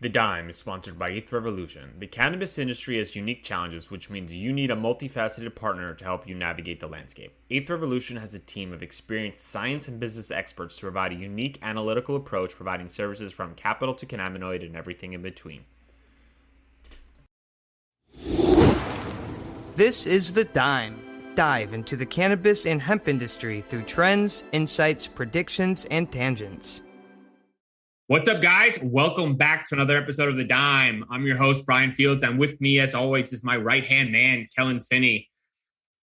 The Dime is sponsored by Eighth Revolution. The cannabis industry has unique challenges, which means you need a multifaceted partner to help you navigate the landscape. Eighth Revolution has a team of experienced science and business experts to provide a unique analytical approach, providing services from capital to cannabinoid and everything in between. This is The Dime. Dive into the cannabis and hemp industry through trends, insights, predictions, and tangents. What's up, guys? Welcome back to another episode of The Dime. I'm your host, Brian Fields, and with me, as always, is my right-hand man, Kellen Finney.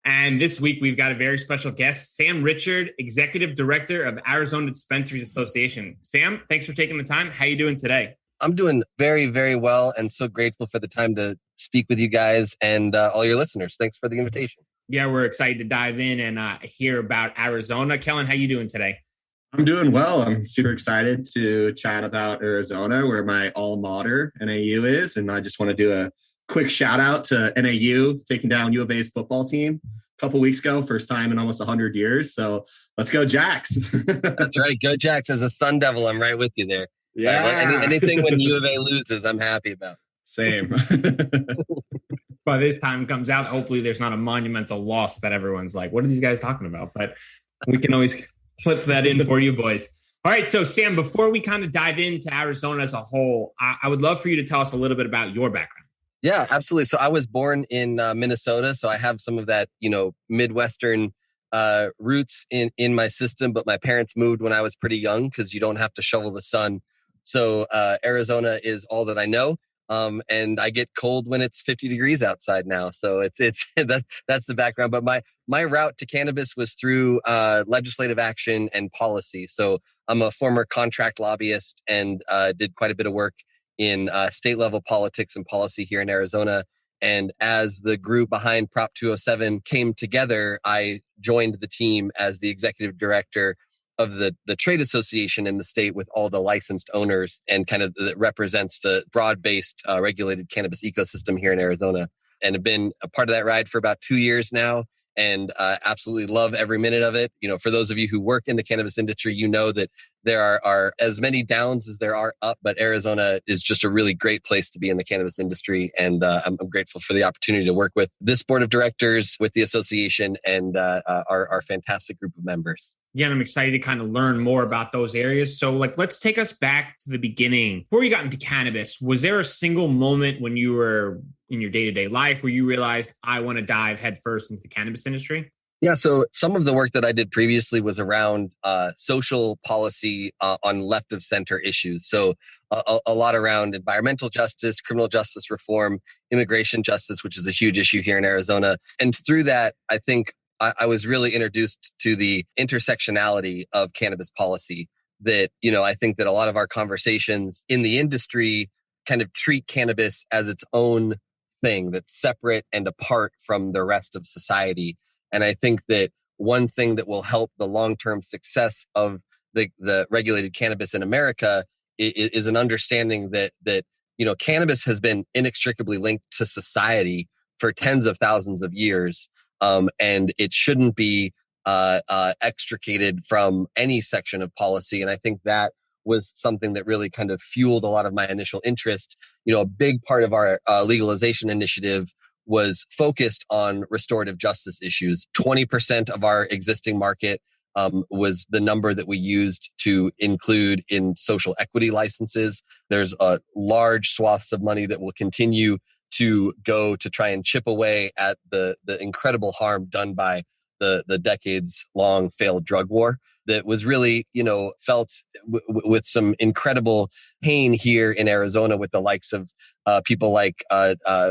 And this week, we've got a very special guest, Sam Richard, Executive Director of Arizona Dispensaries Association. Sam, thanks for taking the time. How you doing today? I'm doing very, very well, and so grateful for the time to speak with you guys and all your listeners. Thanks for the invitation. Yeah, we're excited to dive in and hear about Arizona. Kellen, how you doing today? I'm doing well. I'm super excited to chat about Arizona, where my alma mater, NAU, is. And I just want to do a quick shout out to NAU taking down U of A's football team a couple weeks ago, first time in almost 100 years. So let's go Jacks. That's right. Go Jacks. As a Sun Devil, I'm right with you there. Yeah. Anything when U of A loses, I'm happy about. Same. By this time comes out, hopefully there's not a monumental loss that everyone's like, what are these guys talking about? But we can always clip that in for you boys. All right. So Sam, before we kind of dive into Arizona as a whole, I would love for you to tell us a little bit about your background. Yeah, absolutely. So I was born in Minnesota. So I have some of that, Midwestern roots in my system, but my parents moved when I was pretty young because you don't have to shovel the sun. So Arizona is all that I know. And I get cold when it's 50 degrees outside now. So that's the background. But my route to cannabis was through legislative action and policy. So I'm a former contract lobbyist and did quite a bit of work in state level politics and policy here in Arizona. And as the group behind Prop 207 came together, I joined the team as the executive director of the trade association in the state with all the licensed owners, and kind of that represents the broad-based regulated cannabis ecosystem here in Arizona. And have been a part of that ride for about 2 years now, and absolutely love every minute of it. For those of you who work in the cannabis industry, that there are as many downs as there are up, but Arizona is just a really great place to be in the cannabis industry. And I'm grateful for the opportunity to work with this board of directors, with the association, and our fantastic group of members. Yeah, and I'm excited to kind of learn more about those areas. So let's take us back to the beginning. Before you got into cannabis, was there a single moment when you were in your day-to-day life where you realized, I want to dive headfirst into the cannabis industry? Yeah, so some of the work that I did previously was around social policy on left of center issues. So a lot around environmental justice, criminal justice reform, immigration justice, which is a huge issue here in Arizona. And through that, I think I was really introduced to the intersectionality of cannabis policy. That, I think that a lot of our conversations in the industry kind of treat cannabis as its own thing that's separate and apart from the rest of society. And I think that one thing that will help the long-term success of the regulated cannabis in America is an understanding that cannabis has been inextricably linked to society for tens of thousands of years. And it shouldn't be extricated from any section of policy. And I think that was something that really kind of fueled a lot of my initial interest. A big part of our legalization initiative was focused on restorative justice issues. 20% of our existing market was the number that we used to include in social equity licenses. There's a large swaths of money that will continue to go to try and chip away at the incredible harm done by the decades-long failed drug war that was really, felt with some incredible pain here in Arizona with the likes of people like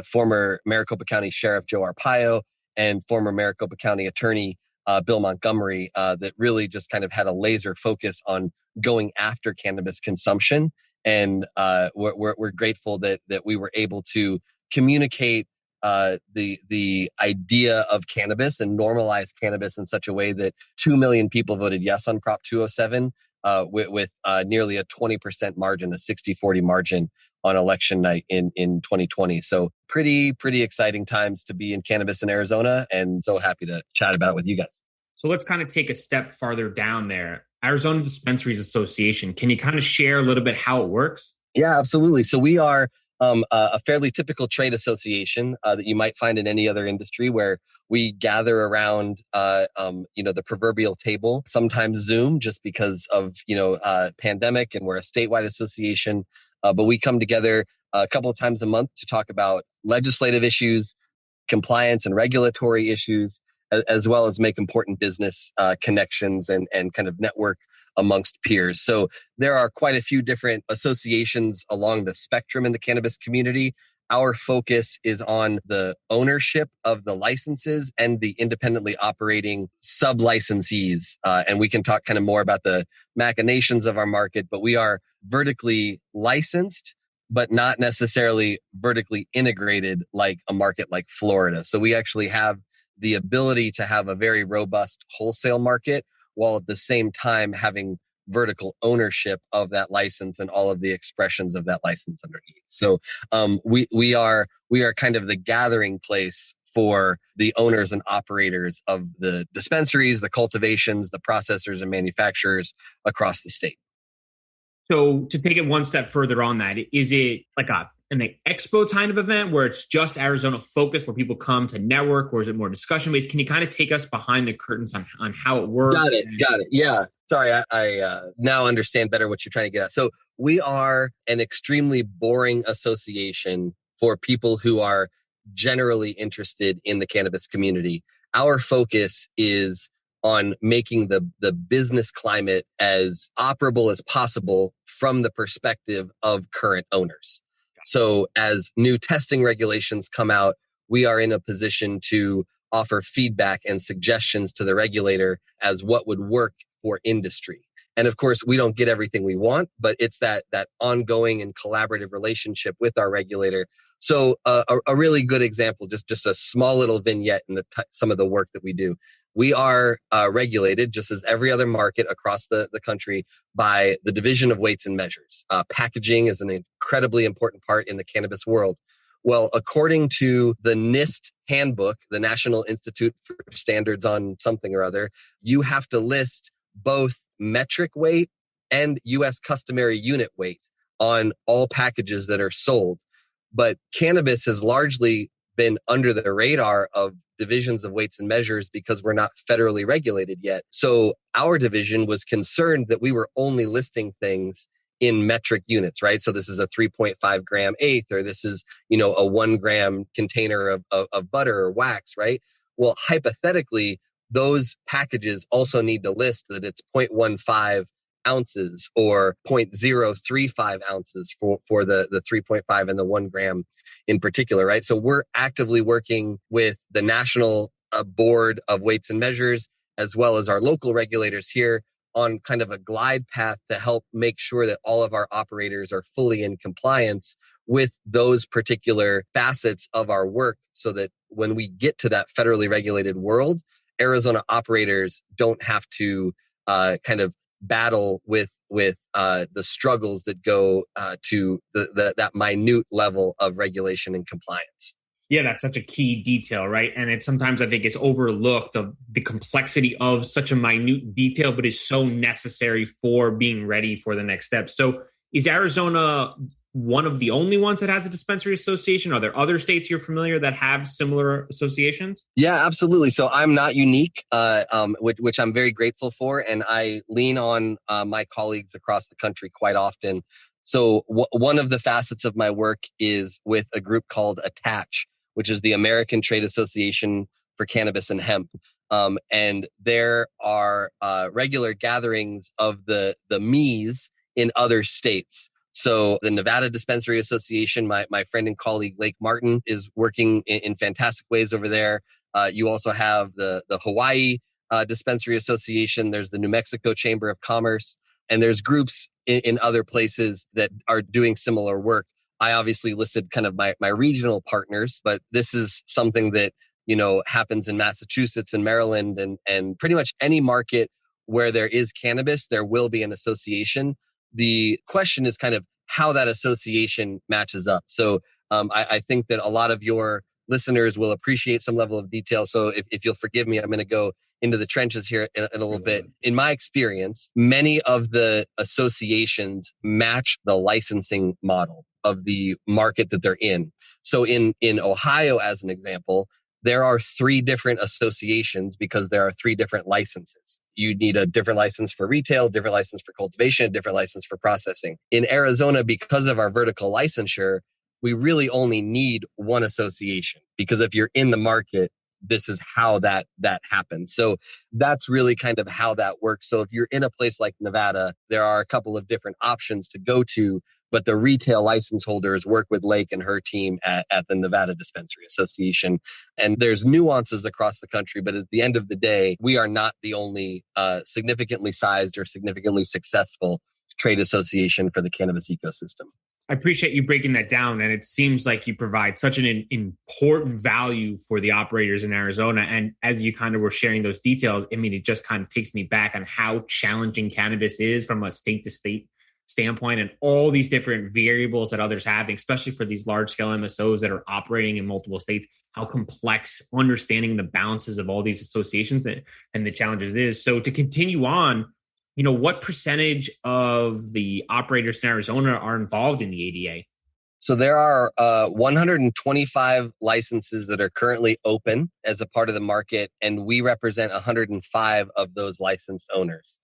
former Maricopa County Sheriff Joe Arpaio and former Maricopa County Attorney Bill Montgomery that really just kind of had a laser focus on going after cannabis consumption. And we're grateful that we were able to communicate the idea of cannabis and normalize cannabis in such a way that 2 million people voted yes on Prop 207 with nearly a 20% margin, a 60-40 margin on election night in 2020. So pretty exciting times to be in cannabis in Arizona, and so happy to chat about it with you guys. So let's kind of take a step farther down there. Arizona Dispensaries Association, can you kind of share a little bit how it works? Yeah, absolutely. So we are a fairly typical trade association that you might find in any other industry, where we gather around, the proverbial table, sometimes Zoom, just because of pandemic, and we're a statewide association. But we come together a couple of times a month to talk about legislative issues, compliance and regulatory issues, as well as make important business connections and kind of network amongst peers. So there are quite a few different associations along the spectrum in the cannabis community. Our focus is on the ownership of the licenses and the independently operating sub-licensees. And we can talk kind of more about the machinations of our market, but we are vertically licensed, but not necessarily vertically integrated like a market like Florida. So we actually have the ability to have a very robust wholesale market, while at the same time having vertical ownership of that license and all of the expressions of that license underneath. So we are kind of the gathering place for the owners and operators of the dispensaries, the cultivations, the processors and manufacturers across the state. So to take it one step further on that, is it like an expo kind of event where it's just Arizona focused, where people come to network, or is it more discussion based? Can you kind of take us behind the curtains on how it works? Got it. Yeah. Sorry, I now understand better what you're trying to get at. So we are an extremely boring association for people who are generally interested in the cannabis community. Our focus is on making the business climate as operable as possible from the perspective of current owners. So as new testing regulations come out, we are in a position to offer feedback and suggestions to the regulator as what would work for industry. And of course, we don't get everything we want, but it's that ongoing and collaborative relationship with our regulator. So a really good example, just a small little vignette in some of the work that we do. We are regulated, just as every other market across the country, by the Division of Weights and Measures. Packaging is an incredibly important part in the cannabis world. Well, according to the NIST handbook, the National Institute for Standards on something or other, you have to list both metric weight and U.S. customary unit weight on all packages that are sold. But cannabis has largely been under the radar of divisions of weights and measures because we're not federally regulated yet. So our division was concerned that we were only listing things in metric units, right? So this is a 3.5 gram eighth, or this is, a 1 gram container of butter or wax, right? Well, hypothetically, those packages also need to list that it's 0.15 ounces or 0.035 ounces for the 3.5 and the 1 gram in particular, right? So we're actively working with the National Board of Weights and Measures, as well as our local regulators here, on kind of a glide path to help make sure that all of our operators are fully in compliance with those particular facets of our work, so that when we get to that federally regulated world, Arizona operators don't have to kind of battle with the struggles that go to that minute level of regulation and compliance. Yeah, that's such a key detail, right? And it's sometimes, I think, it's overlooked, of the complexity of such a minute detail, but is so necessary for being ready for the next step. So is Arizona one of the only ones that has a dispensary association? Are there other states you're familiar that have similar associations? Yeah, absolutely. So I'm not unique, which I'm very grateful for. And I lean on my colleagues across the country quite often. So one of the facets of my work is with a group called ATTACH, which is the American Trade Association for Cannabis and Hemp. And there are regular gatherings of the MEs in other states. So the Nevada Dispensary Association, my friend and colleague Lake Martin is working in fantastic ways over there. You also have the Hawaii Dispensary Association. There's the New Mexico Chamber of Commerce. And there's groups in other places that are doing similar work. I obviously listed kind of my regional partners, but this is something that, happens in Massachusetts and Maryland and pretty much any market where there is cannabis, there will be an association. The question is kind of how that association matches up. So I think that a lot of your listeners will appreciate some level of detail. So if you'll forgive me, I'm going to go into the trenches here in a little bit. In my experience, many of the associations match the licensing model of the market that they're in. So in Ohio, as an example, there are 3 different associations because there are 3 different licenses. You need a different license for retail, different license for cultivation, a different license for processing. In Arizona, because of our vertical licensure, we really only need 1 association, because if you're in the market, this is how that happens. So that's really kind of how that works. So if you're in a place like Nevada, there are a couple of different options to go to, but the retail license holders work with Lake and her team at the Nevada Dispensary Association. And there's nuances across the country, but at the end of the day, we are not the only significantly sized or significantly successful trade association for the cannabis ecosystem. I appreciate you breaking that down. And it seems like you provide such an important value for the operators in Arizona. And as you kind of were sharing those details, I mean, it just kind of takes me back on how challenging cannabis is from a state to state standpoint, and all these different variables that others have, especially for these large scale MSOs that are operating in multiple states, how complex understanding the balances of all these associations and the challenges is. So to continue on, what percentage of the operators in Arizona are involved in the ADA? So there are 125 licenses that are currently open as a part of the market, and we represent 105 of those licensed owners.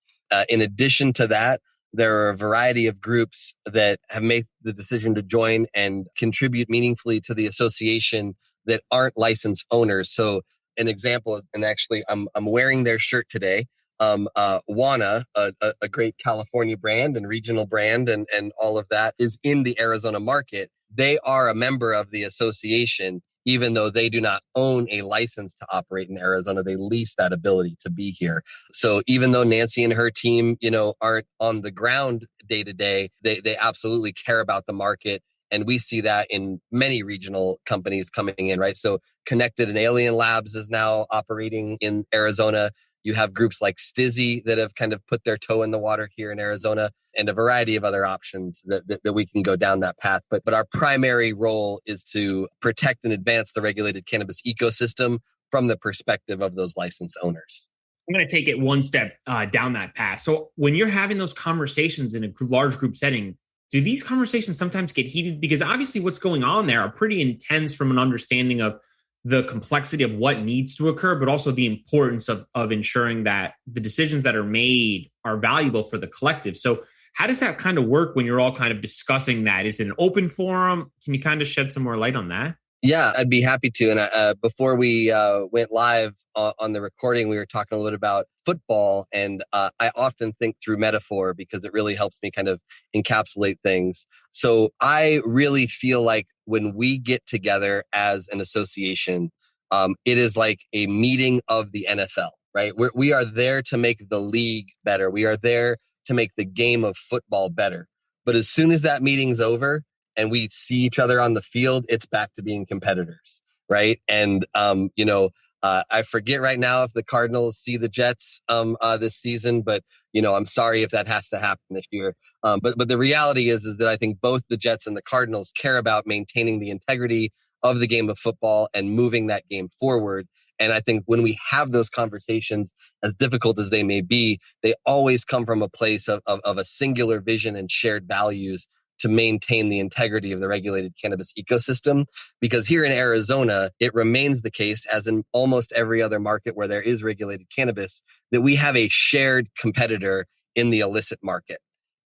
In addition to that, there are a variety of groups that have made the decision to join and contribute meaningfully to the association that aren't licensed owners. So an example, and actually I'm wearing their shirt today. Wana, a great California brand and regional brand and all of that, is in the Arizona market. They are a member of the association, even though they do not own a license to operate in Arizona. They lease that ability to be here. So even though Nancy and her team, aren't on the ground day to day, they absolutely care about the market. And we see that in many regional companies coming in, right? So Connected and Alien Labs is now operating in Arizona. You have groups like Stizzy that have kind of put their toe in the water here in Arizona, and a variety of other options that we can go down that path. But our primary role is to protect and advance the regulated cannabis ecosystem from the perspective of those license owners. I'm going to take it one step down that path. So when you're having those conversations in a large group setting, do these conversations sometimes get heated? Because obviously what's going on there are pretty intense from an understanding of the complexity of what needs to occur, but also the importance of ensuring that the decisions that are made are valuable for the collective. So how does that kind of work when you're all kind of discussing that? Is it an open forum? Can you kind of shed some more light on that? Yeah, I'd be happy to. And before we went live on the recording, we were talking a little bit about football. And I often think through metaphor because it really helps me kind of encapsulate things. So I really feel like when we get together as an association, it is like a meeting of the NFL, right? We are there to make the league better. We are there to make the game of football better. But as soon as that meeting's over, and we see each other on the field, it's back to being competitors, right? And, I forget right now if the Cardinals see the Jets this season, but, I'm sorry if that has to happen this year. But the reality is that I think both the Jets and the Cardinals care about maintaining the integrity of the game of football and moving that game forward. And I think when we have those conversations, as difficult as they may be, they always come from a place of a singular vision and shared values to maintain the integrity of the regulated cannabis ecosystem. Because here in Arizona, it remains the case, as in almost every other market where there is regulated cannabis, that we have a shared competitor in the illicit market.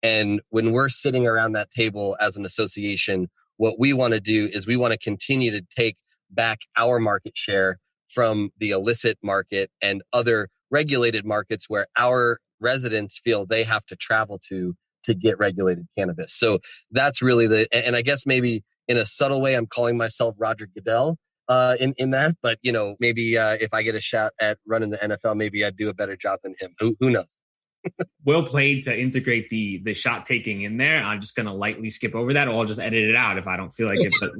And when we're sitting around that table as an association, what we want to do is we want to continue to take back our market share from the illicit market and other regulated markets where our residents feel they have to travel to get regulated cannabis. So that's really and I guess maybe in a subtle way, I'm calling myself Roger Goodell in that, but maybe if I get a shot at running the NFL, maybe I'd do a better job than him. Who knows? Well played to integrate the shot taking in there. I'm just going to lightly skip over that, or I'll just edit it out if I don't feel like it. But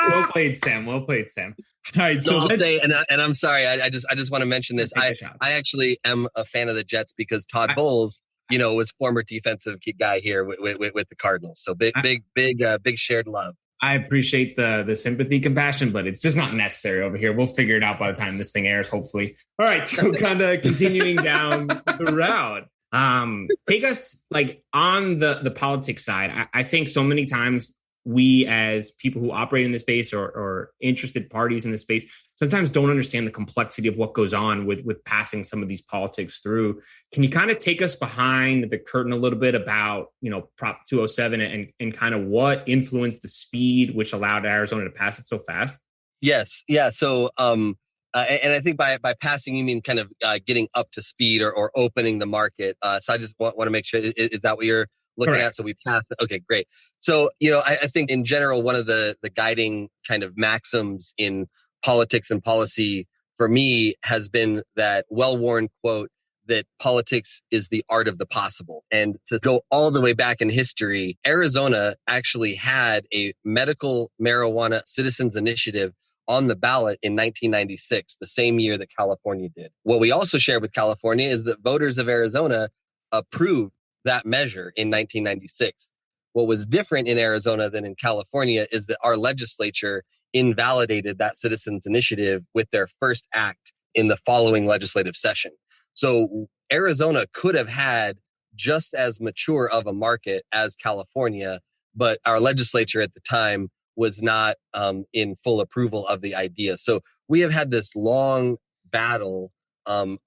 well played, Sam. Well played, Sam. All right, so I'll say, and I'm sorry, I just want to mention this. I actually am a fan of the Jets because Todd Bowles, was former defensive guy here with the Cardinals. So big shared love. I appreciate the sympathy, compassion, but it's just not necessary over here. We'll figure it out by the time this thing airs, hopefully. All right, so kind of continuing down the route. Take us like on the politics side. I think so many times we as people who operate in the space or interested parties in the space sometimes don't understand the complexity of what goes on with passing some of these politics through. Can you kind of take us behind the curtain a little bit about, Prop 207 and kind of what influenced the speed which allowed Arizona to pass it so fast? Yes. Yeah. So, and I think by passing, you mean kind of getting up to speed or opening the market. So I just want to make sure, is that what you're looking Correct. at? So we passed. Okay, great. So, I think in general, one of the guiding kind of maxims in politics and policy for me has been that well-worn quote that politics is the art of the possible. And to go all the way back in history, Arizona actually had a medical marijuana citizens initiative on the ballot in 1996, the same year that California did. What we also shared with California is that voters of Arizona approved that measure in 1996. What was different in Arizona than in California is that our legislature invalidated that citizens initiative with their first act in the following legislative session. So Arizona could have had just as mature of a market as California, but our legislature at the time was not in full approval of the idea. So we have had this long battle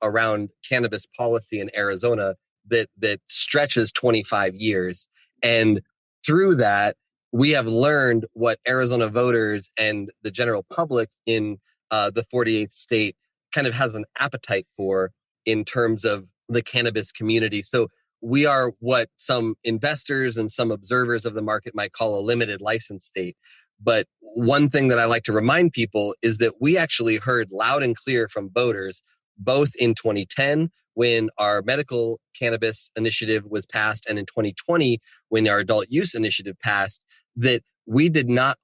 around cannabis policy in Arizona that stretches 25 years. And through that, we have learned what Arizona voters and the general public in the 48th state kind of has an appetite for in terms of the cannabis community. So we are what some investors and some observers of the market might call a limited license state. But one thing that I like to remind people is that we actually heard loud and clear from voters, both in 2010, when our medical cannabis initiative was passed, and in 2020, when our adult use initiative passed, that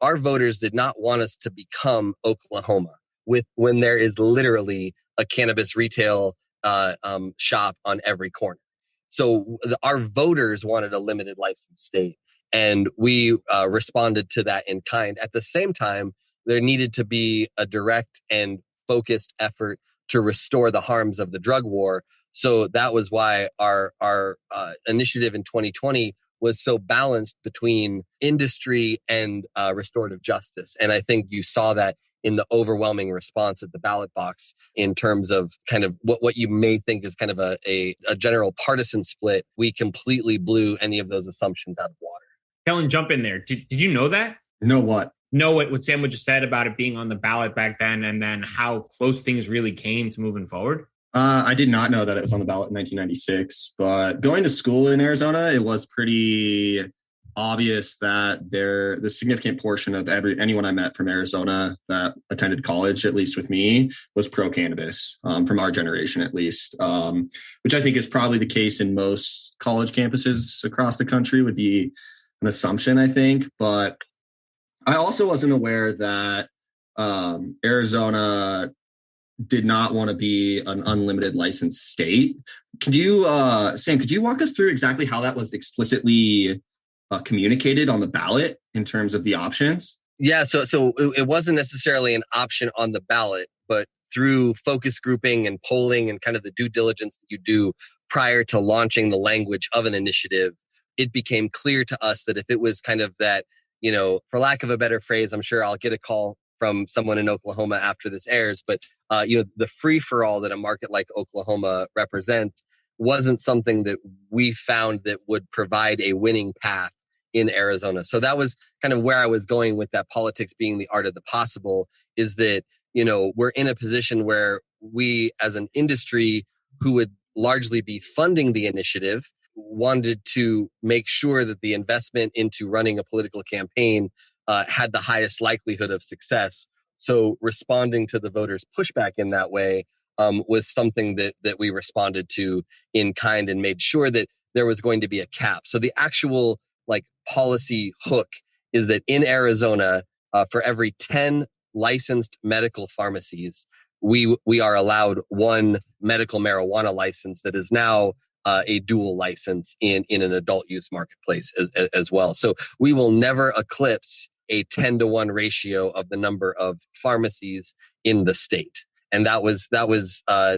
our voters did not want us to become Oklahoma when there is literally a cannabis retail shop on every corner. So our voters wanted a limited license state, and we responded to that in kind. At the same time, there needed to be a direct and focused effort to restore the harms of the drug war. So that was why our initiative in 2020 was so balanced between industry and restorative justice. And I think you saw that in the overwhelming response at the ballot box in terms of kind of what you may think is kind of a general partisan split. We completely blew any of those assumptions out of water. Kellen, jump in there. Did you know that? Know what? Know what Sam just said about it being on the ballot back then, and then how close things really came to moving forward? I did not know that it was on the ballot in 1996, but going to school in Arizona, it was pretty obvious that the significant portion of anyone I met from Arizona that attended college, at least with me, was pro-cannabis, from our generation at least, which I think is probably the case in most college campuses across the country, would be an assumption, I think. But I also wasn't aware that Arizona did not want to be an unlimited licensed state. Sam, could you walk us through exactly how that was explicitly communicated on the ballot in terms of the options? Yeah, so it wasn't necessarily an option on the ballot, but through focus grouping and polling and kind of the due diligence that you do prior to launching the language of an initiative, it became clear to us that if it was kind of that, for lack of a better phrase, I'm sure I'll get a call from someone in Oklahoma after this airs, but the free-for-all that a market like Oklahoma represents wasn't something that we found that would provide a winning path in Arizona. So that was kind of where I was going with that politics being the art of the possible, is that, we're in a position where we as an industry who would largely be funding the initiative wanted to make sure that the investment into running a political campaign had the highest likelihood of success. So responding to the voters' pushback in that way was something that we responded to in kind and made sure that there was going to be a cap. So the actual policy hook is that in Arizona, for every 10 licensed medical pharmacies, we are allowed one medical marijuana license that is now a dual license in an adult use marketplace as well. So we will never eclipse a 10-to-1 ratio of the number of pharmacies in the state. And that was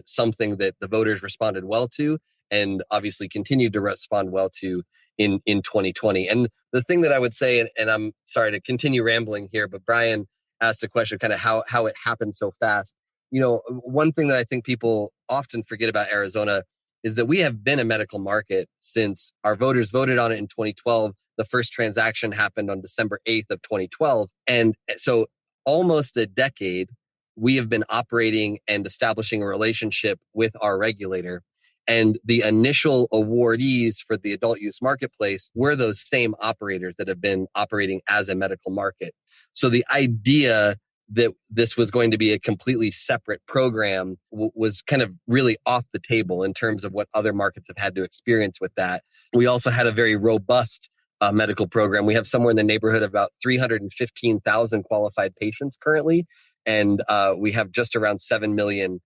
something that the voters responded well to, and obviously continued to respond well to in 2020. And the thing that I would say, and I'm sorry to continue rambling here, but Brian asked a question kind of how it happened so fast. One thing that I think people often forget about Arizona is that we have been a medical market since our voters voted on it in 2012. The first transaction happened on December 8th of 2012. And so almost a decade, we have been operating and establishing a relationship with our regulator. And the initial awardees for the adult use marketplace were those same operators that have been operating as a medical market. So the idea that this was going to be a completely separate program was kind of really off the table in terms of what other markets have had to experience with that. We also had a very robust medical program. We have somewhere in the neighborhood of about 315,000 qualified patients currently. And we have just around 7 million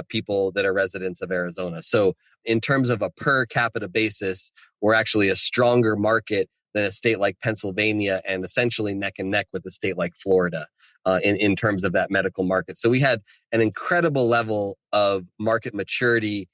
people that are residents of Arizona. So in terms of a per capita basis, we're actually a stronger market than a state like Pennsylvania, and essentially neck and neck with a state like Florida in terms of that medical market. So we had an incredible level of market maturity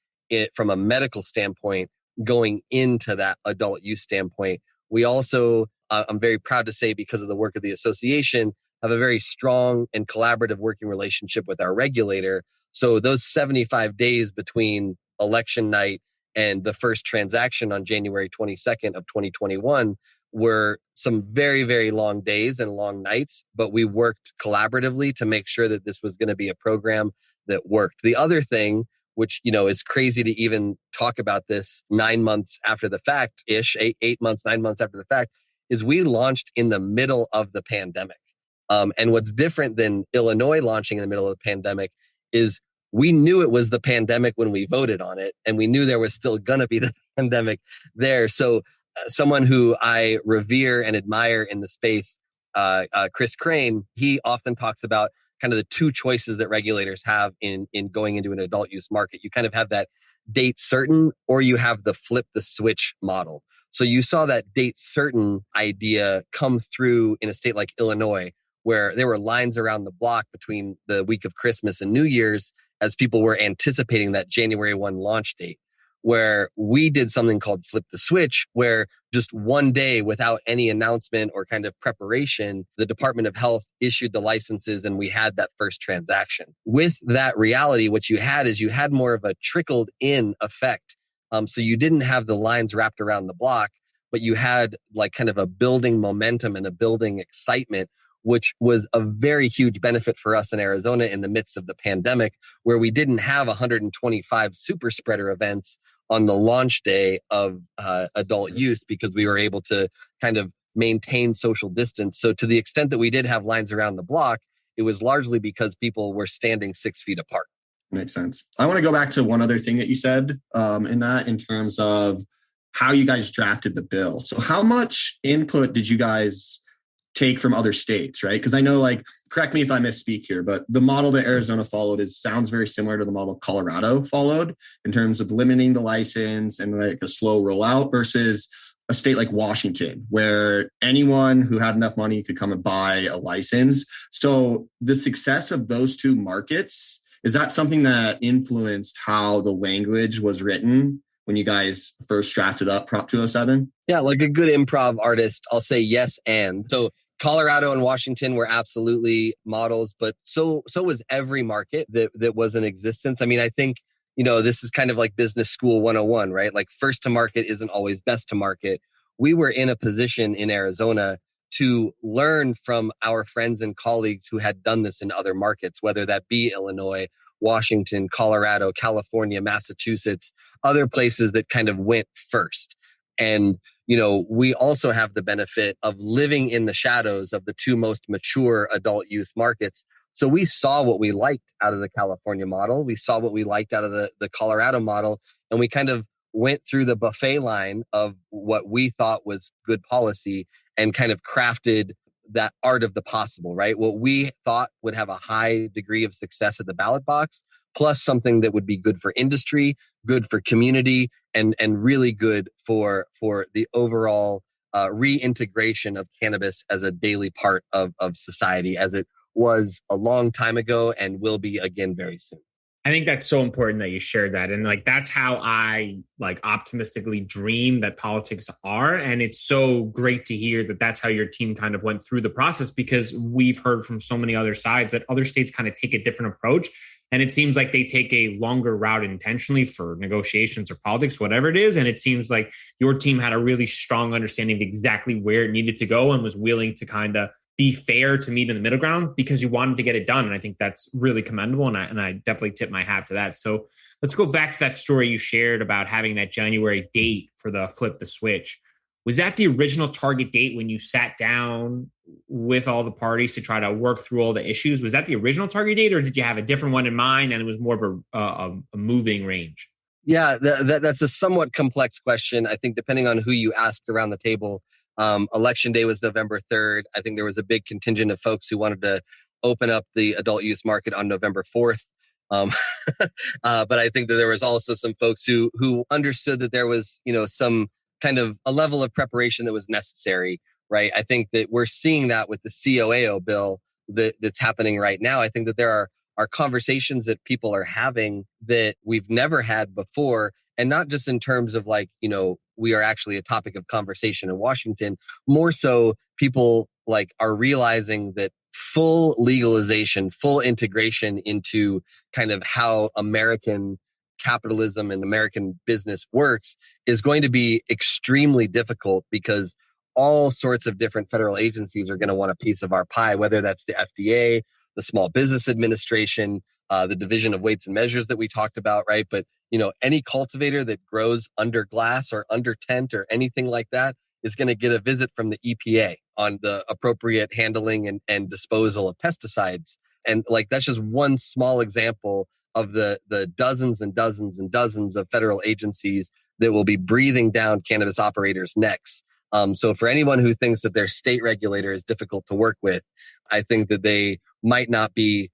from a medical standpoint going into that adult use standpoint. We also, I'm very proud to say, because of the work of the association, have a very strong and collaborative working relationship with our regulator. So those 75 days between election night and the first transaction on January 22nd of 2021 were some very, very long days and long nights, but we worked collaboratively to make sure that this was going to be a program that worked. The other thing, which, is crazy to even talk about this 9 months after the fact-ish, 8 months, 9 months after the fact, is we launched in the middle of the pandemic. And what's different than Illinois launching in the middle of the pandemic is we knew it was the pandemic when we voted on it, and we knew there was still going to be the pandemic there. So someone who I revere and admire in the space, Chris Crane, he often talks about kind of the two choices that regulators have in going into an adult use market. You kind of have that date certain, or you have the flip the switch model. So you saw that date certain idea come through in a state like Illinois, where there were lines around the block between the week of Christmas and New Year's as people were anticipating that January 1 launch date, where we did something called Flip the Switch, where just one day without any announcement or kind of preparation, the Department of Health issued the licenses and we had that first transaction. With that reality, what you had is you had more of a trickled in effect. So you didn't have the lines wrapped around the block, but you had like kind of a building momentum and a building excitement, which was a very huge benefit for us in Arizona in the midst of the pandemic, where we didn't have 125 super spreader events on the launch day of adult use, because we were able to kind of maintain social distance. So to the extent that we did have lines around the block, it was largely because people were standing 6 feet apart. Makes sense. I want to go back to one other thing that you said in terms of how you guys drafted the bill. So how much input did you guys take from other states, right? Because I know, correct me if I misspeak here, but the model that Arizona followed sounds very similar to the model Colorado followed in terms of limiting the license and a slow rollout, versus a state like Washington, where anyone who had enough money could come and buy a license. So the success of those two markets, is that something that influenced how the language was written when you guys first drafted up Prop 207? Yeah, like a good improv artist, I'll say yes and. So Colorado and Washington were absolutely models, but so was every market that was in existence. I mean, I think, this is kind of like business school 101, right? Like first to market isn't always best to market. We were in a position in Arizona to learn from our friends and colleagues who had done this in other markets, whether that be Illinois, Washington, Colorado, California, Massachusetts, other places that kind of went first. And, we also have the benefit of living in the shadows of the two most mature adult use markets. So we saw what we liked out of the California model. We saw what we liked out of the Colorado model. And we kind of went through the buffet line of what we thought was good policy and kind of crafted that art of the possible, right? What we thought would have a high degree of success at the ballot box, plus something that would be good for industry, good for community, and really good for the overall reintegration of cannabis as a daily part of society, as it was a long time ago and will be again very soon. I think that's so important that you shared that. And like, that's how I like optimistically dream that politics are. And it's so great to hear that that's how your team kind of went through the process, because we've heard from so many other sides that other states kind of take a different approach. And it seems like they take a longer route intentionally for negotiations or politics, whatever it is. And it seems like your team had a really strong understanding of exactly where it needed to go and was willing to kind of be fair to meet in the middle ground because you wanted to get it done. And I think that's really commendable. And I definitely tip my hat to that. So let's go back to that story you shared about having that January date for the flip the switch. Was that the original target date when you sat down with all the parties to try to work through all the issues? Was that the original target date, or did you have a different one in mind and it was more of a moving range? Yeah, that's a somewhat complex question. I think depending on who you asked around the table, election day was November 3rd. I think there was a big contingent of folks who wanted to open up the adult use market on November 4th. But I think that there was also some folks who understood that there was, some kind of a level of preparation that was necessary, right? I think that we're seeing that with the COAO bill that's happening right now. I think that there are conversations that people are having that we've never had before. And not just in terms of like, we are actually a topic of conversation in Washington, more so people like are realizing that full legalization, full integration into kind of how American capitalism and American business works is going to be extremely difficult because all sorts of different federal agencies are going to want a piece of our pie, whether that's the FDA, the Small Business Administration, the Division of Weights and Measures that we talked about, right? But, any cultivator that grows under glass or under tent or anything like that is going to get a visit from the EPA on the appropriate handling and disposal of pesticides. And like, that's just one small example of the dozens and dozens and dozens of federal agencies that will be breathing down cannabis operators' necks. So for anyone who thinks that their state regulator is difficult to work with, I think that they might not be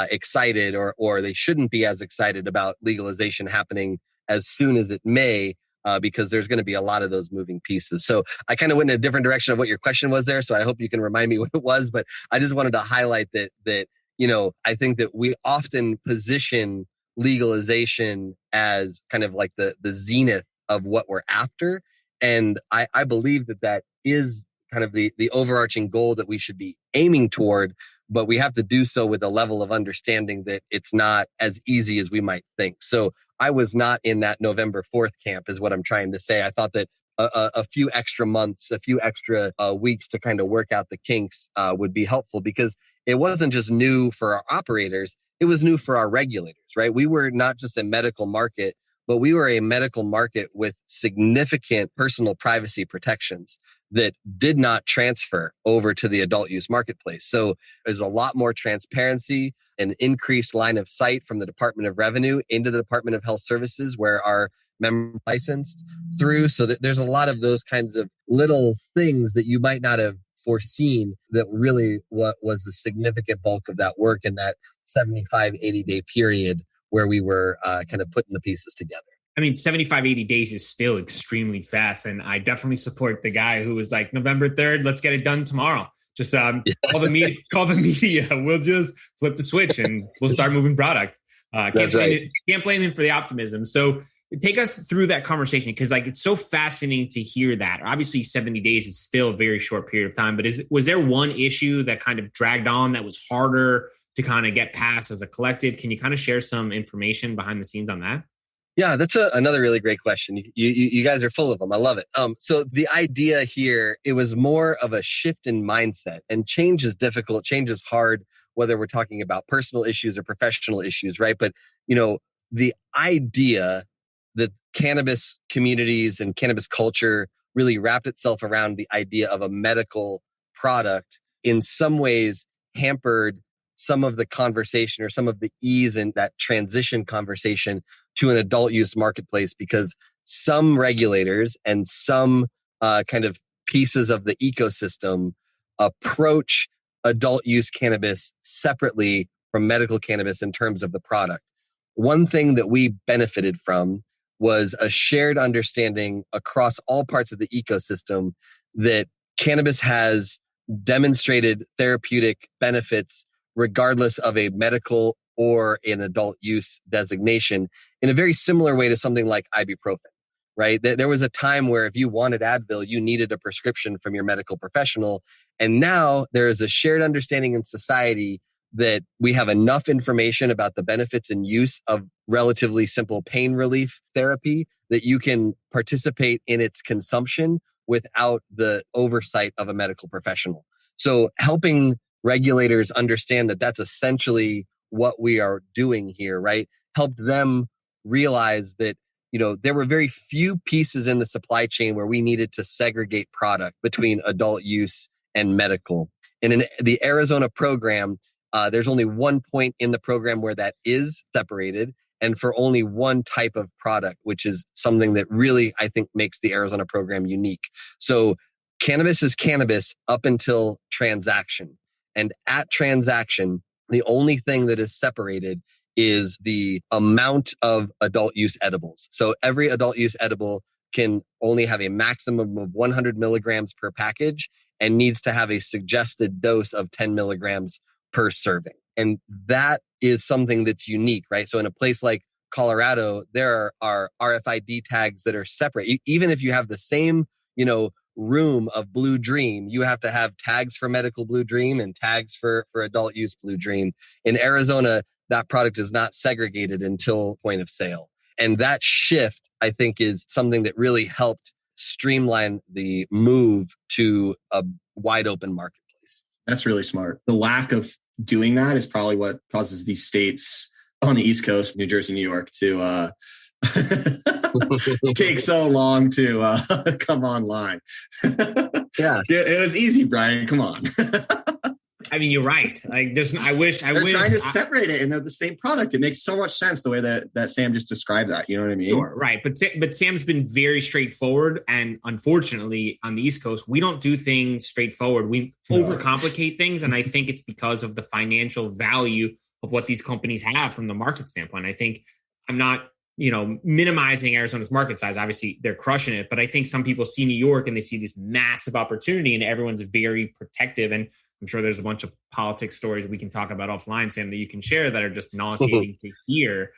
excited or they shouldn't be as excited about legalization happening as soon as it may, because there's going to be a lot of those moving pieces. So I kind of went in a different direction of what your question was there. So I hope you can remind me what it was, but I just wanted to highlight that I think that we often position legalization as kind of like the zenith of what we're after. And I believe that is kind of the overarching goal that we should be aiming toward, but we have to do so with a level of understanding that it's not as easy as we might think. So I was not in that November 4th camp is what I'm trying to say. I thought that a few extra months, a few extra weeks to kind of work out the kinks would be helpful, because it wasn't just new for our operators, it was new for our regulators, right? We were not just a medical market, but we were a medical market with significant personal privacy protections that did not transfer over to the adult use marketplace. So there's a lot more transparency and increased line of sight from the Department of Revenue into the Department of Health Services, where our members are licensed through. So that there's a lot of those kinds of little things that you might not have foreseen that really what was the significant bulk of that work in that 75, 80-day period where we were kind of putting the pieces together. I mean, 75, 80 days is still extremely fast. And I definitely support the guy who was like, November 3rd, let's get it done tomorrow. Just call the media. We'll just flip the switch and we'll start moving product. Can't blame him for the optimism. So take us through that conversation, because like it's so fascinating to hear that. Obviously, 70 days is still a very short period of time, but was there one issue that kind of dragged on that was harder to kind of get past as a collective? Can you kind of share some information behind the scenes on that? Yeah, that's another really great question. You guys are full of them. I love it. So the idea here, it was more of a shift in mindset, and change is difficult. Change is hard, whether we're talking about personal issues or professional issues, right? But, the idea that cannabis communities and cannabis culture really wrapped itself around the idea of a medical product in some ways hampered some of the conversation or some of the ease in that transition conversation to an adult use marketplace, because some regulators and some kind of pieces of the ecosystem approach adult use cannabis separately from medical cannabis in terms of the product. One thing that we benefited from was a shared understanding across all parts of the ecosystem that cannabis has demonstrated therapeutic benefits regardless of a medical or an adult use designation in a very similar way to something like ibuprofen, right? There was a time where if you wanted Advil, you needed a prescription from your medical professional. And now there is a shared understanding in society that we have enough information about the benefits and use of relatively simple pain relief therapy that you can participate in its consumption without the oversight of a medical professional. So helping regulators understand that that's essentially what we are doing here, right? Helped them realize that, there were very few pieces in the supply chain where we needed to segregate product between adult use and medical. And in the Arizona program, there's only one point in the program where that is separated, and for only one type of product, which is something that really, I think, makes the Arizona program unique. So cannabis is cannabis up until transaction. And at transaction, the only thing that is separated is the amount of adult use edibles. So every adult use edible can only have a maximum of 100 milligrams per package and needs to have a suggested dose of 10 milligrams per serving. And that is something that's unique, right? So in a place like Colorado, there are RFID tags that are separate. Even if you have the same, room of Blue Dream, you have to have tags for medical Blue Dream and tags for adult use Blue Dream. In Arizona, that product is not segregated until point of sale. And that shift, I think, is something that really helped streamline the move to a wide open marketplace. That's really smart. The lack of doing that is probably what causes these states on the East Coast, New Jersey, New York, to take so long to come online. Yeah, it was easy, Brian. Come on. I mean, you're right. Like, I wish trying to separate it and they're the same product. It makes so much sense the way that Sam just described that. You know what I mean? Sure, right. But Sam's been very straightforward, and unfortunately, on the East Coast, we don't do things straightforward. We overcomplicate things, and I think it's because of the financial value of what these companies have from the market standpoint. I think I'm not, minimizing Arizona's market size. Obviously, they're crushing it, but I think some people see New York and they see this massive opportunity, and everyone's very protective. And I'm sure there's a bunch of politics stories we can talk about offline, Sam, that you can share that are just nauseating to hear.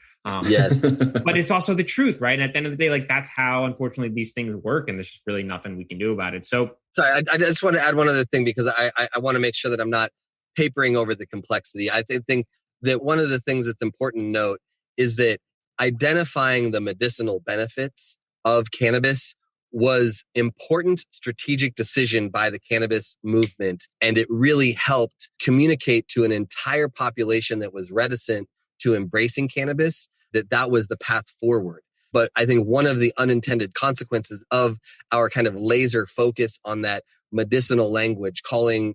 Yes. But it's also the truth, right? And at the end of the day, like, that's how, unfortunately, these things work, and there's just really nothing we can do about it. So, sorry, I just want to add one other thing, because I want to make sure that I'm not papering over the complexity. I think that one of the things that's important to note is that identifying the medicinal benefits of cannabis was important strategic decision by the cannabis movement. And it really helped communicate to an entire population that was reticent to embracing cannabis that was the path forward. But I think one of the unintended consequences of our kind of laser focus on that medicinal language, calling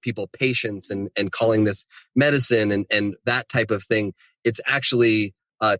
people patients and calling this medicine and that type of thing, it's actually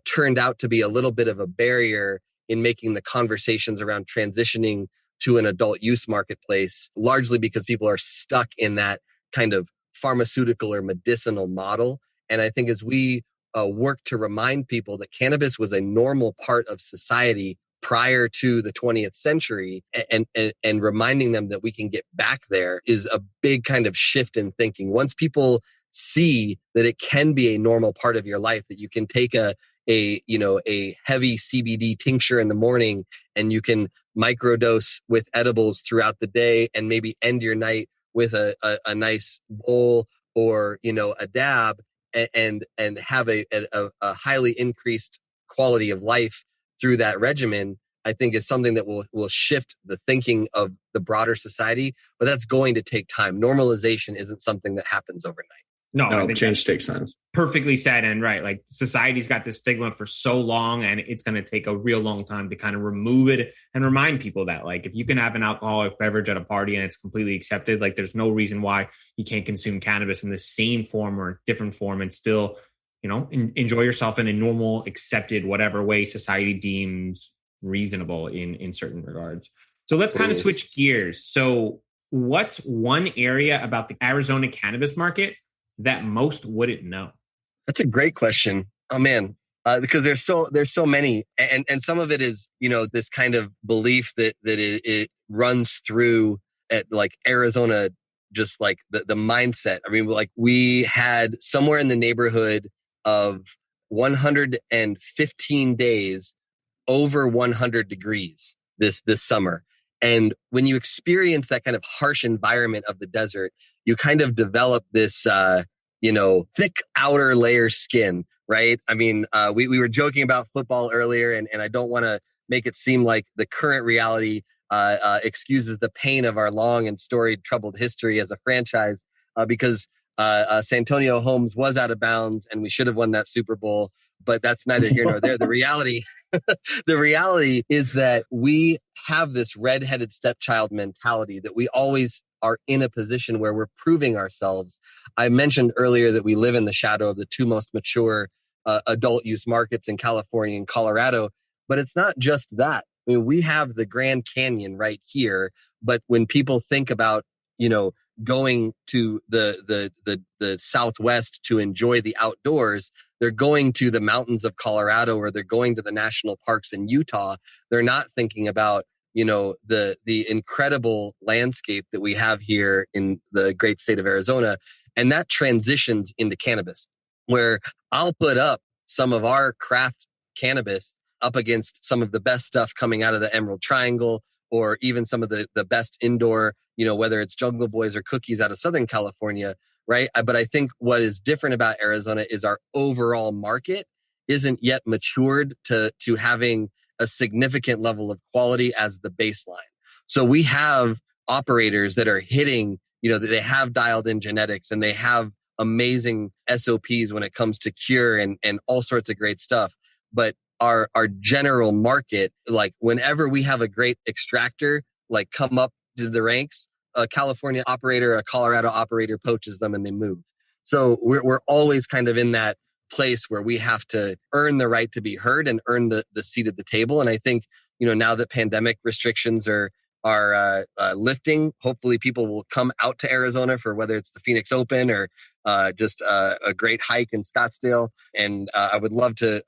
turned out to be a little bit of a barrier in making the conversations around transitioning to an adult use marketplace, largely because people are stuck in that kind of pharmaceutical or medicinal model. And I think as we work to remind people that cannabis was a normal part of society prior to the 20th century, and reminding them that we can get back there, is a big kind of shift in thinking. Once people see that it can be a normal part of your life, that you can take a heavy CBD tincture in the morning and you can microdose with edibles throughout the day and maybe end your night with a nice bowl or, a dab, and have a highly increased quality of life through that regimen, I think is something that will shift the thinking of the broader society. But that's going to take time. Normalization isn't something that happens overnight. No, change takes time. Perfectly said. And right, like, society's got this stigma for so long, and it's going to take a real long time to kind of remove it and remind people that, like, if you can have an alcoholic beverage at a party and it's completely accepted, like, there's no reason why you can't consume cannabis in the same form or different form and still, enjoy yourself in a normal, accepted, whatever way society deems reasonable in certain regards. So let's kind of switch gears. So what's one area about the Arizona cannabis market that most wouldn't know? That's a great question. Oh man, because there's so many, and some of it is this kind of belief that it runs through at like Arizona, just like the mindset. I mean, like we had somewhere in the neighborhood of 115 days over 100 degrees this summer. And when you experience that kind of harsh environment of the desert, you kind of develop this, thick outer layer skin, right? I mean, we were joking about football earlier, and I don't want to make it seem like the current reality excuses the pain of our long and storied troubled history as a franchise, because Santonio Holmes was out of bounds and we should have won that Super Bowl, but that's neither here nor there. The reality is that we have this redheaded stepchild mentality that we always are in a position where we're proving ourselves. I mentioned earlier that we live in the shadow of the two most mature adult use markets in California and Colorado, but it's not just that. I mean, we have the Grand Canyon right here, but when people think about, going to the Southwest to enjoy the outdoors, they're going to the mountains of Colorado or they're going to the national parks in Utah. They're not thinking about, the incredible landscape that we have here in the great state of Arizona. And that transitions into cannabis, where I'll put up some of our craft cannabis up against some of the best stuff coming out of the Emerald Triangle, or even some of the best indoor, whether it's Jungle Boys or Cookies out of Southern California, right? But I think what is different about Arizona is our overall market isn't yet matured to having a significant level of quality as the baseline. So we have operators that are hitting, they have dialed in genetics and they have amazing SOPs when it comes to cure and all sorts of great stuff. But our general market, like whenever we have a great extractor, like come up to the ranks, a California operator, a Colorado operator poaches them and they move. So we're always kind of in that place where we have to earn the right to be heard and earn the seat at the table. And I think, now that pandemic restrictions are lifting, hopefully people will come out to Arizona for whether it's the Phoenix Open or just a great hike in Scottsdale. And I would love to,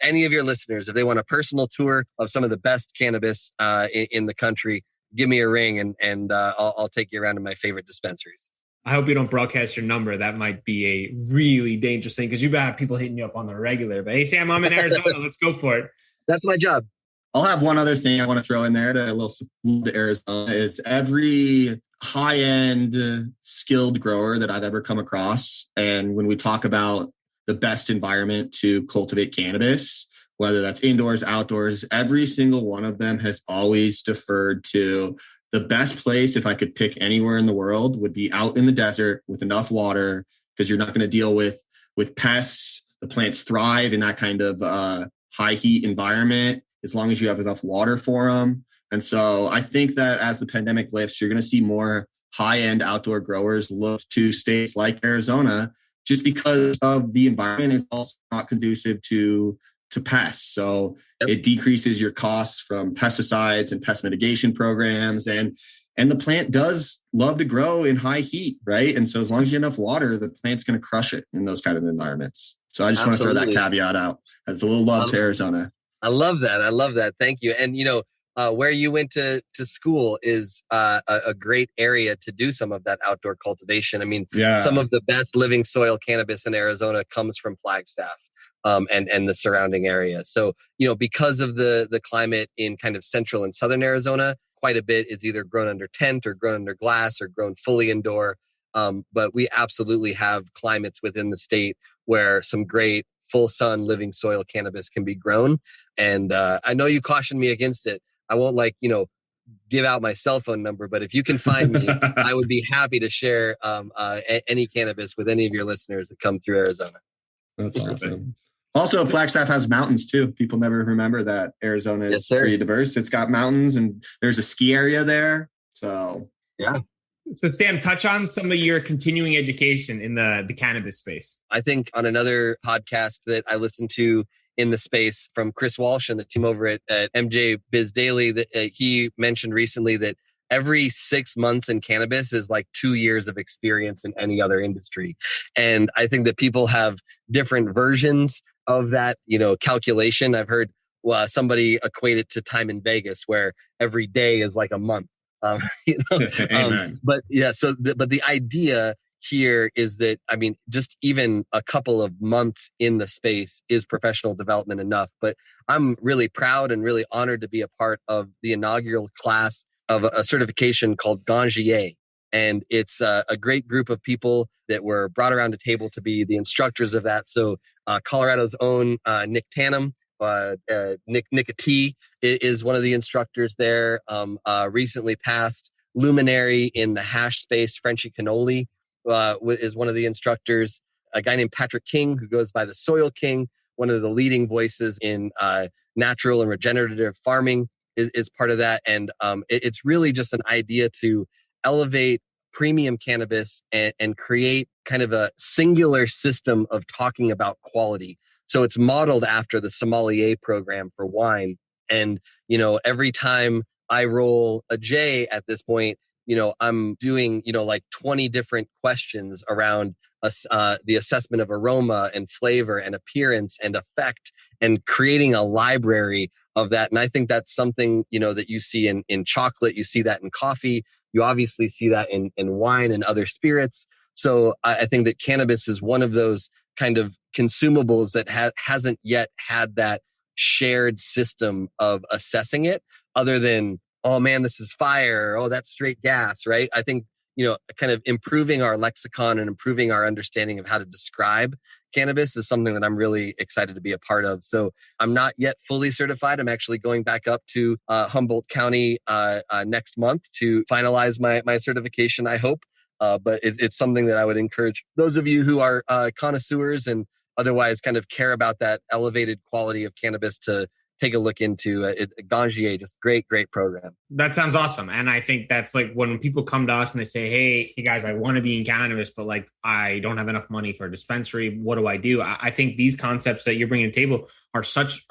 any of your listeners, if they want a personal tour of some of the best cannabis in the country, give me a ring and I'll take you around to my favorite dispensaries. I hope you don't broadcast your number. That might be a really dangerous thing because you have people hitting you up on the regular. But hey, Sam, I'm in Arizona. Let's go for it. That's my job. I'll have one other thing I want to throw in there to a little support to Arizona is every high-end skilled grower that I've ever come across. And when we talk about the best environment to cultivate cannabis, whether that's indoors, outdoors, every single one of them has always deferred to the best place, if I could pick anywhere in the world, would be out in the desert with enough water, because you're not going to deal with pests. The plants thrive in that kind of high heat environment as long as you have enough water for them. And so I think that as the pandemic lifts, you're going to see more high-end outdoor growers look to states like Arizona, just because of the environment is also not conducive to pests. So It decreases your costs from pesticides and pest mitigation programs. And the plant does love to grow in high heat, right? And so as long as you have enough water, the plant's going to crush it in those kind of environments. So I just want to throw that caveat out as a little love to Arizona. I love that. Thank you. And, where you went to school is a great area to do some of that outdoor cultivation. I mean, Some of the best living soil cannabis in Arizona comes from Flagstaff. And the surrounding area. So, because of the climate in kind of central and southern Arizona, quite a bit is either grown under tent or grown under glass or grown fully indoor. But we absolutely have climates within the state where some great full sun living soil cannabis can be grown. And I know you cautioned me against it. I won't give out my cell phone number, but if you can find me, I would be happy to share any cannabis with any of your listeners that come through Arizona. That's awesome. Also, Flagstaff has mountains too. People never remember that Arizona is pretty diverse. It's got mountains and there's a ski area there. So, yeah. So Sam, touch on some of your continuing education in the cannabis space. I think on another podcast that I listened to in the space from Chris Walsh and the team over at MJ Biz Daily, that he mentioned recently that every 6 months in cannabis is like 2 years of experience in any other industry. And I think that people have different versions of that, calculation. I've heard somebody equate it to time in Vegas, where every day is like a month. You know? Amen. But yeah, but the idea here is that, I mean, just even a couple of months in the space is professional development enough. But I'm really proud and really honored to be a part of the inaugural class of a certification called Gangier. And it's a great group of people that were brought around a table to be the instructors of that. So Colorado's own Nick Tannum, Nick T is one of the instructors there. Recently passed luminary in the hash space, Frenchy Cannoli, is one of the instructors. A guy named Patrick King, who goes by the Soil King, one of the leading voices in natural and regenerative farming, is part of that. And it's really just an idea to elevate premium cannabis and create kind of a singular system of talking about quality. So it's modeled after the sommelier program for wine. And, you know, every time I roll a J at this point, you know, I'm doing, you know, like 20 different questions around the assessment of aroma and flavor and appearance and effect, and creating a library of that. And I think that's something, you know, that you see in chocolate, you see that in coffee, you obviously see that in wine and other spirits. So I think that cannabis is one of those kind of consumables that hasn't yet had that shared system of assessing it, other than, oh man, this is fire. Oh, that's straight gas, right? I think, you know, kind of improving our lexicon and improving our understanding of how to describe cannabis is something that I'm really excited to be a part of. So I'm not yet fully certified. I'm actually going back up to Humboldt County next month to finalize my certification, I hope. But it's something that I would encourage those of you who are connoisseurs and otherwise kind of care about that elevated quality of cannabis to take a look into. Gangier, just great program. That sounds awesome. And I think that's like when people come to us and they say, hey guys, I want to be in cannabis, but like, I don't have enough money for a dispensary. What do I do? I think these concepts that you're bringing to the table are such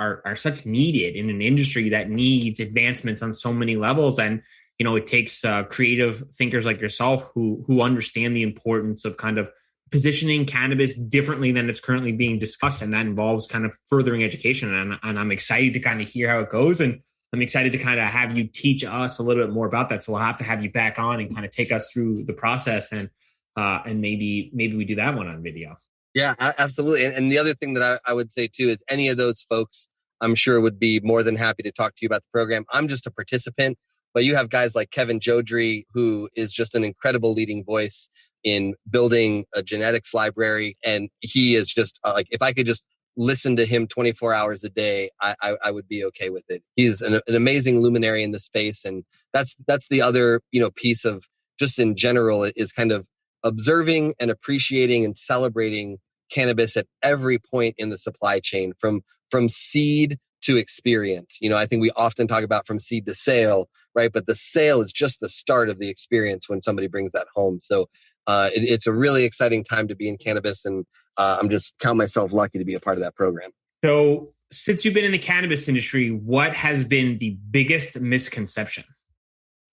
needed in an industry that needs advancements on so many levels. And, you know, it takes creative thinkers like yourself who understand the importance of kind of positioning cannabis differently than it's currently being discussed. And that involves kind of furthering education. And I'm excited to kind of hear how it goes. And I'm excited to kind of have you teach us a little bit more about that. So we'll have to have you back on and kind of take us through the process. And maybe we do that one on video. Yeah, absolutely. And the other thing that I would say too is any of those folks, I'm sure, would be more than happy to talk to you about the program. I'm just a participant, but you have guys like Kevin Jodrey, who is just an incredible leading voice in building a genetics library. And he is just like, if I could just listen to him 24 hours a day, I would be okay with it. He's an amazing luminary in the space. And that's the other, you know, piece of just in general is kind of observing and appreciating and celebrating cannabis at every point in the supply chain, from seed to experience. You know, I think we often talk about from seed to sale, right? But the sale is just the start of the experience when somebody brings that home. So it's a really exciting time to be in cannabis, and I'm just count myself lucky to be a part of that program. So since you've been in the cannabis industry, what has been the biggest misconception?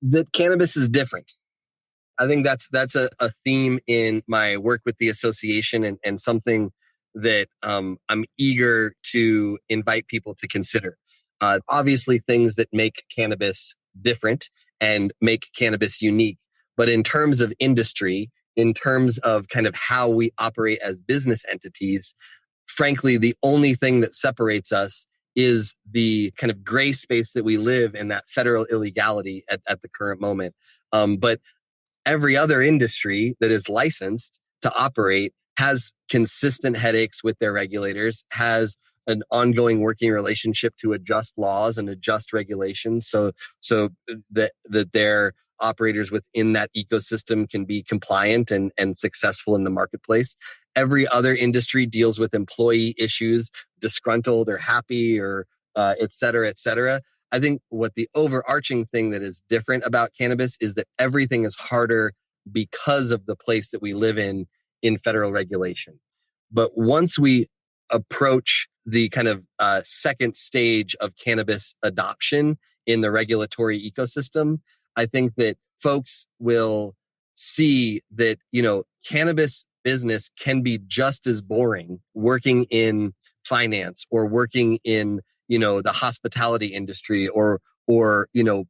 That cannabis is different. I think that's a theme in my work with the association, and something that I'm eager to invite people to consider. Obviously, things that make cannabis different and make cannabis unique. But in terms of industry, in terms of kind of how we operate as business entities, frankly, the only thing that separates us is the kind of gray space that we live in, that federal illegality at the current moment. But every other industry that is licensed to operate has consistent headaches with their regulators, has an ongoing working relationship to adjust laws and adjust regulations so that their operators within that ecosystem can be compliant and successful in the marketplace. Every other industry deals with employee issues, disgruntled or happy or et cetera, et cetera. I think what the overarching thing that is different about cannabis is that everything is harder because of the place that we live in federal regulation. But once we approach the kind of second stage of cannabis adoption in the regulatory ecosystem, I think that folks will see that, you know, cannabis business can be just as boring working in finance or working in, you know, the hospitality industry or or,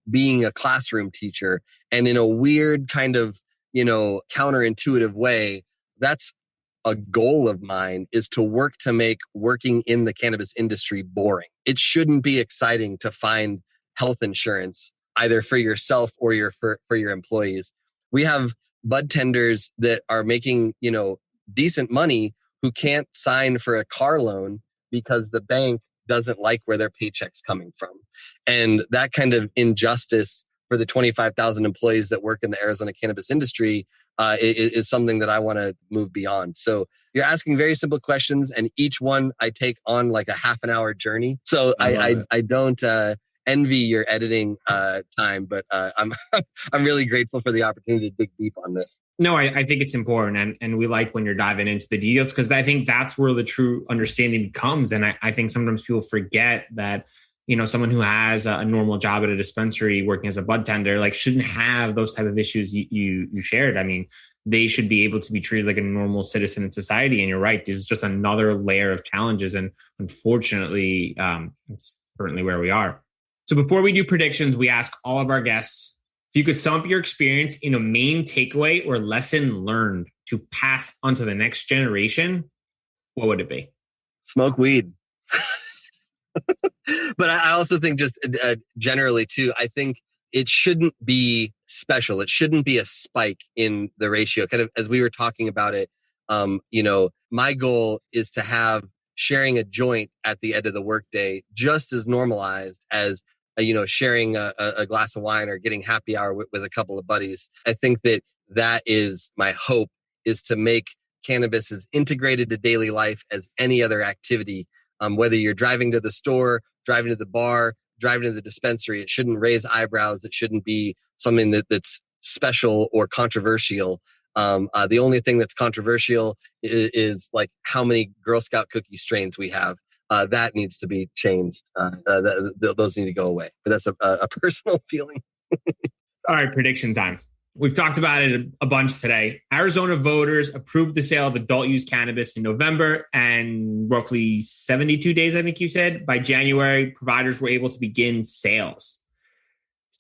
being a classroom teacher. And in a weird kind of, counterintuitive way, that's a goal of mine, is to work to make working in the cannabis industry boring. It shouldn't be exciting to find health insurance either for yourself or for your employees. We have bud tenders that are making, decent money who can't sign for a car loan because the bank doesn't like where their paycheck's coming from. And that kind of injustice for the 25,000 employees that work in the Arizona cannabis industry is something that I want to move beyond. So you're asking very simple questions, and each one I take on like a half an hour journey. So I don't envy your editing time, but I'm I'm really grateful for the opportunity to dig deep on this. No, I think it's important. And we like when you're diving into the details, because I think that's where the true understanding comes. And I think sometimes people forget that, someone who has a normal job at a dispensary working as a bud tender, like, shouldn't have those type of issues you shared. I mean, they should be able to be treated like a normal citizen in society. And you're right, this is just another layer of challenges. And unfortunately, it's certainly where we are. So before we do predictions, we ask all of our guests, if you could sum up your experience in a main takeaway or lesson learned to pass on to the next generation, what would it be? Smoke weed. But I also think just generally too, I think it shouldn't be special. It shouldn't be a spike in the ratio. Kind of as we were talking about it, my goal is to have sharing a joint at the end of the workday just as normalized as sharing a glass of wine or getting happy hour with a couple of buddies. I think that is my hope, is to make cannabis as integrated to daily life as any other activity. Whether you're driving to the store, driving to the bar, driving to the dispensary, it shouldn't raise eyebrows. It shouldn't be something that's special or controversial. The only thing that's controversial is like how many Girl Scout cookie strains we have. That needs to be changed. Those need to go away. But that's a personal feeling. All right, prediction time. We've talked about it a bunch today. Arizona voters approved the sale of adult use cannabis in November, and roughly 72 days, I think you said, by January, providers were able to begin sales.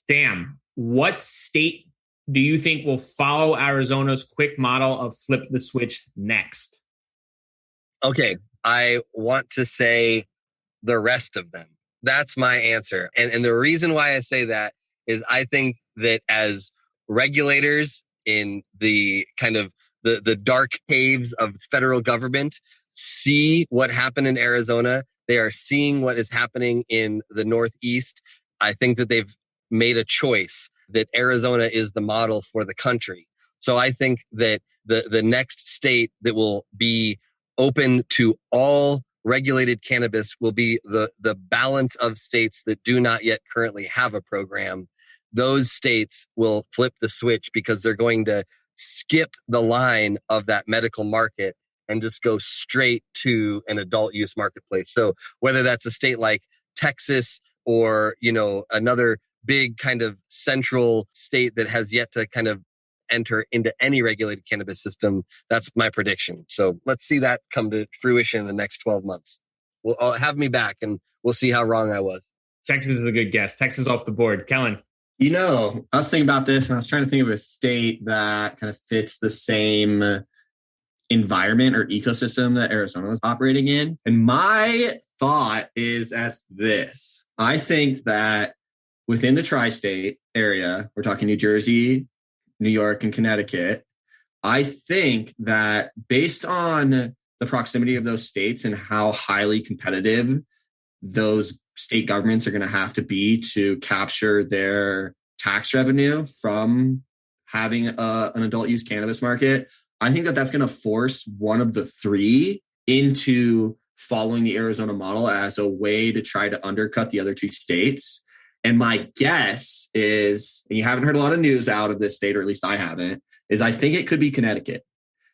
Sam, what state do you think will follow Arizona's quick model of flip the switch next? Okay, I want to say the rest of them. That's my answer. And the reason why I say that is I think that as regulators in the kind of the dark caves of federal government see what happened in Arizona, they are seeing what is happening in the Northeast. I think that they've made a choice that Arizona is the model for the country. So I think that the next state that will be open to all regulated cannabis will be the balance of states that do not yet currently have a program. Those states will flip the switch because they're going to skip the line of that medical market and just go straight to an adult use marketplace. So whether that's a state like Texas or, another big kind of central state that has yet to kind of enter into any regulated cannabis system, that's my prediction. So let's see that come to fruition in the next 12 months. I'll have me back and we'll see how wrong I was. Texas is a good guess. Texas off the board. Kellen. I was thinking about this and I was trying to think of a state that kind of fits the same environment or ecosystem that Arizona is operating in. And my thought is as this. I think that within the tri-state area, we're talking New Jersey, New York, and Connecticut, I think that based on the proximity of those states and how highly competitive those state governments are going to have to be to capture their tax revenue from having an adult use cannabis market, I think that that's going to force one of the three into following the Arizona model as a way to try to undercut the other two states. And my guess is, and you haven't heard a lot of news out of this state, or at least I haven't, is I think it could be Connecticut.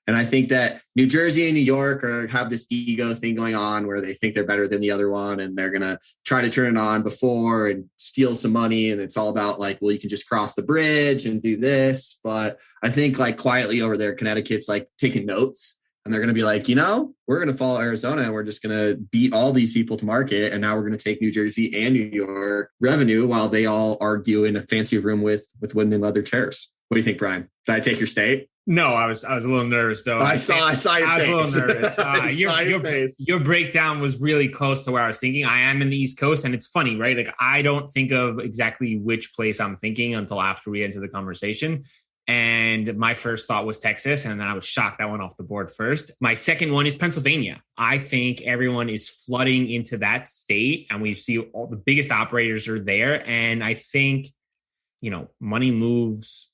And I think that New Jersey and New York have this ego thing going on where they think they're better than the other one and they're going to try to turn it on before and steal some money. And it's all about like, well, you can just cross the bridge and do this. But I think like quietly over there, Connecticut's like taking notes. And they're going to be like, we're going to follow Arizona and we're just going to beat all these people to market. And now we're going to take New Jersey and New York revenue while they all argue in a fancy room with wooden leather chairs. What do you think, Brian? Did I take your state? No, I was a little nervous though. I saw your face. I was a little nervous. Your your breakdown was really close to where I was thinking. I am in the East Coast, and it's funny, right? Like I don't think of exactly which place I'm thinking until after we enter the conversation. And my first thought was Texas, and then I was shocked that went off the board first. My second one is Pennsylvania. I think everyone is flooding into that state, and we see all the biggest operators are there. And I think, money moves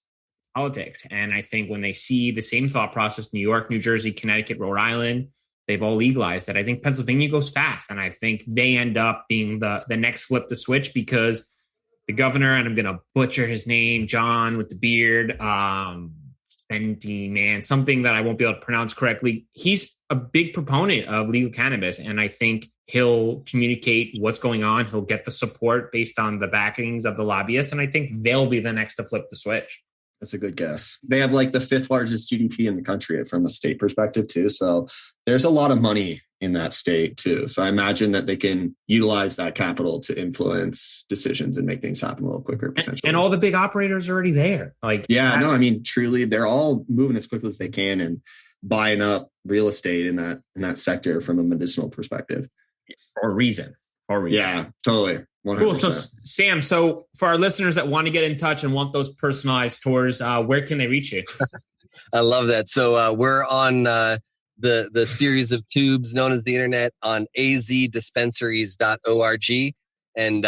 politics. And I think when they see the same thought process, New York, New Jersey, Connecticut, Rhode Island, they've all legalized that. I think Pennsylvania goes fast. And I think they end up being the next flip the switch because the governor, and I'm going to butcher his name, John with the beard, Fenty, man, something that I won't be able to pronounce correctly. He's a big proponent of legal cannabis. And I think he'll communicate what's going on. He'll get the support based on the backings of the lobbyists. And I think they'll be the next to flip the switch. That's a good guess. They have like the 5th largest GDP in the country from a state perspective too. So there's a lot of money in that state too. So I imagine that they can utilize that capital to influence decisions and make things happen a little quicker potentially. And all the big operators are already there. Truly, they're all moving as quickly as they can and buying up real estate in that sector from a medicinal perspective. For a reason. Yeah, totally. 100%. Cool. So Sam, for our listeners that want to get in touch and want those personalized tours, where can they reach you? I love that. So we're on the series of tubes known as the internet on azdispensaries.org. And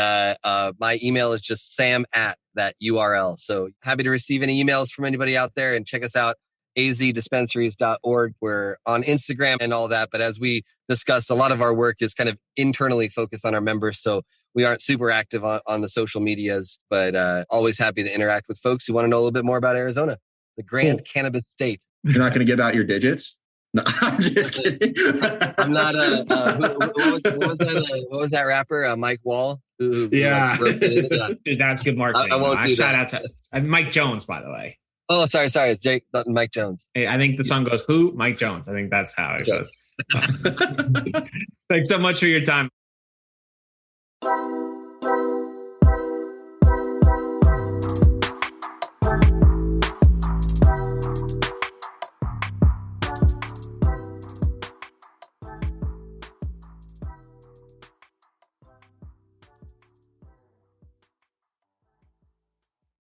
my email is just sam at that URL. So happy to receive any emails from anybody out there, and check us out, azdispensaries.org. We're on Instagram and all that. But as we discussed, a lot of our work is kind of internally focused on our members. So we aren't super active on the social medias, but always happy to interact with folks who want to know a little bit more about Arizona, the grand cannabis state. You're not going to give out your digits? No, I'm just kidding. I'm not what was that rapper? Mike Wall? Dude, that's good marketing. I won't do shout that. out to Mike Jones, by the way. Oh, sorry. It's Jake, Mike Jones. Hey, I think the song goes, who? Mike Jones. I think that's how it goes. Thanks so much for your time.